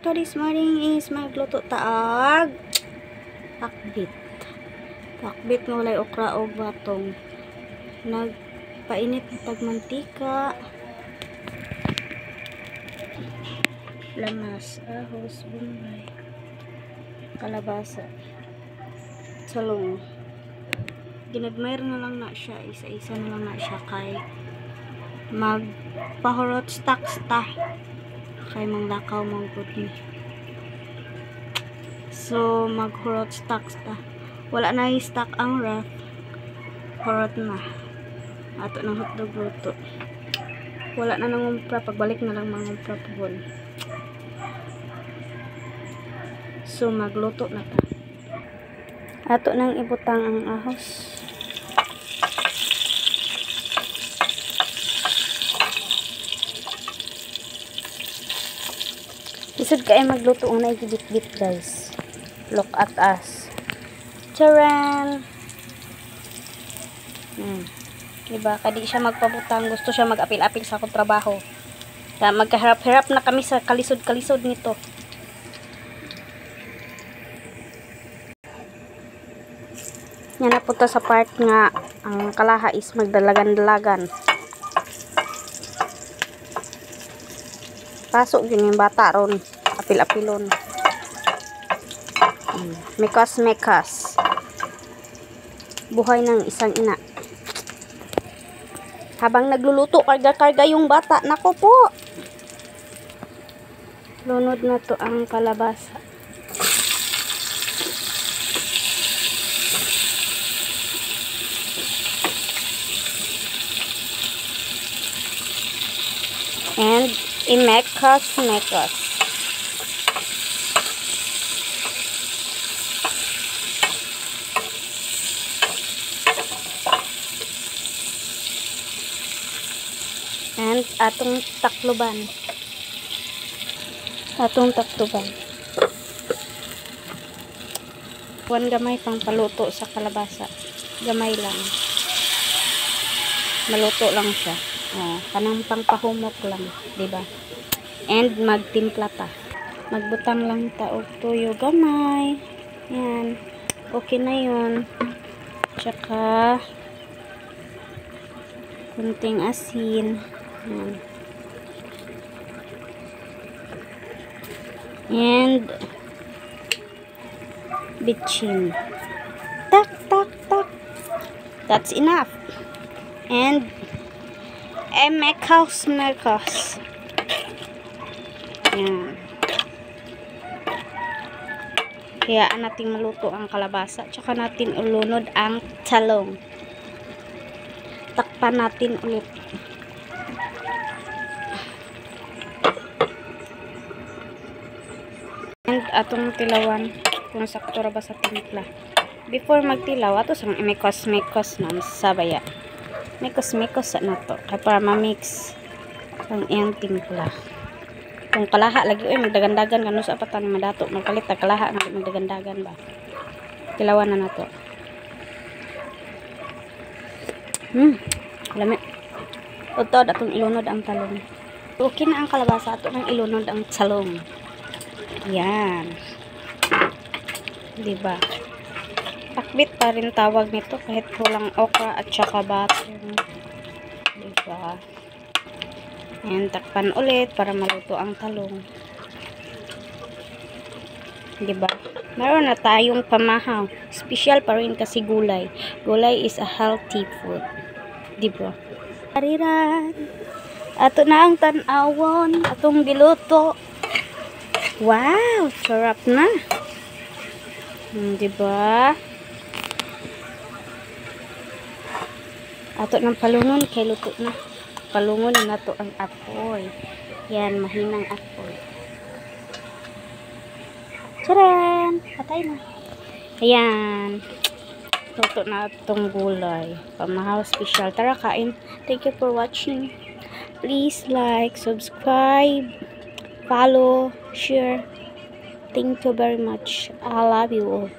to this morning is magluto taag pakbit. Pakbit nga walay okra o batong. Nagpainit ng tagmantika. Lamas, ahos, bumbay, kalabasa, salong. Ginadmayr na lang na siya, isa-isa na lang na siya kay magpahurot stocks ta kay manglakaw mong puti. So maghurot stocks ta, wala na i-stock ang ref, hurot na ato ng hotdog luto. Wala na nangumpra, pagbalik na lang mangumpra po. So magluto na ta. Ato nang ibutang ang ahos. Isod kayo magluto una igibit-bit guys. Look at us. Charan! Diba? Kadi siya magpabutang. Gusto siya mag-apil-apil sa akong trabaho. Kaya magkaharap-harap na kami sa kalisod-kalisod nito. Yan na po to sa part nga ang kalaha is magdalagan-dalagan. Pasok yun yung bata ron. Apil-apilon. Mekas-mekas. Buhay ng isang ina. Habang nagluluto, karga-karga yung bata. Nako po! Lunod na to ang kalabasa. And imekas-mekas. And atong takluban. One gamay pang paluto sa kalabasa. Gamay lang. Maluto lang siya. Kanang pangpahumok lang, diba? And magtimpla ta. Magbutang lang ta og tuyo gamay. Yan. Okay na yun. Tsaka kunting asin. Yan. And bitchin. Tak, tak, tak. That's enough. And mekas-mekas. Yan. Kaya natin maluto ang kalabasa. Tsaka natin ulunod ang talong. Takpan natin ulit. And atong tilawan kung sakto ra ba sa timpla. Before magtilaw, ato sang mekas-mekas na sabaya. Mekas-mekas na to. Kaya para ma-mix ang iyang timpla. Kung kalaha lagi, magdagandagan kano sa apatan madato. Magkalit na kalaha, magdagandagan ba. Tilawan na to. Lami. Ito, atong ilunod ang talong. Okay na ang kalabasa, ato nang ilunod ang talong. Yan. Diba? Pakbit pa rin tawag nito kahit walang okra at saka batong. Diba? Ayan, takpan ulit para maluto ang talong. Diba? Meron na tayong pamahaw. Special pa rin kasi gulay. Gulay is a healthy food. Diba? Hariran. Ato na ang tanawon. Atong giluto. Wow! Sarap na. Diba? Ato ng palungon kay luto na. Palungon na to ang apoy. Yan, mahinang apoy. Charan! Patay na. Ayan. Luto na itong gulay. Pamahaw special. Tara, kain. Thank you for watching. Please like, subscribe, follow, share. Thank you very much. I love you all.